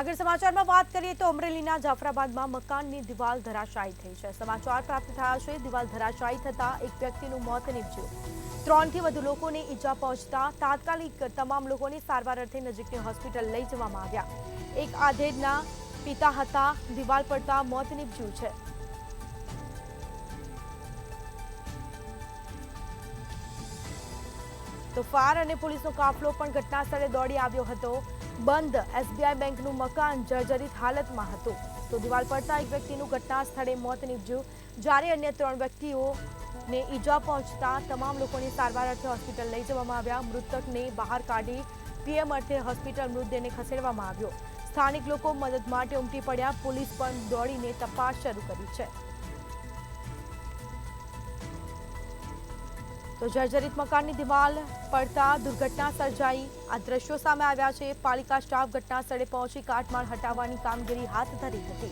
આગળ સમાચારમાં વાત કરીએ તો અમરેલીના જાફરાબાદમાં મકાનની દિવાલ ધરાશાયી થઈ છે। સમાચાર પ્રાપ્ત થયા છે દિવાલ ધરાશાયી થતા એક વ્યક્તિનું મોત નીપજ્યું। 3 થી વધુ લોકોને ઈજા પહોંચતા તાત્કાલિક તમામ લોકોને સારવાર અર્થે નજીકની હોસ્પિટલ લઈ જવામાં આવ્યા। એક આધેડના પિતા હતા, દિવાલ પડતા મોત નીપજ્યું છે। તો ફાયર અને પોલીસનો કાફલો પણ ઘટના સ્થળે દોડી આવ્યો હતો। બંધ એસબીઆઈ બેંકનું મકાન જર્જરિત હાલતમાં હતું। તો દિવાલ પડતા એક વ્યક્તિનું ઘટના સ્થળે મોત નીપજ્યું જ્યારે અન્ય 3 વ્યક્તિઓને ઈજા પહોંચતા તમામ લોકોને સારવાર અર્થે હોસ્પિટલ લઈ જવામાં આવ્યા। મૃતકને બહાર કાઢી પીએમ અર્થે હોસ્પિટલ મૃતદેહને ખસેડવામાં આવ્યો। સ્થાનિક લોકો મદદ માટે ઉમટી પડ્યા। પોલીસ પણ દોડીને તપાસ શરૂ કરી છે। તો જર્જરિત મકાનની દિવાલ પડતા દુર્ઘટના સર્જાઈ। આ દ્રશ્યો સામે આવ્યા છે। પાલિકા સ્ટાફ ઘટના સ્થળે પહોંચી કાટમાળ હટાવવાની કામગીરી હાથ ધરી હતી।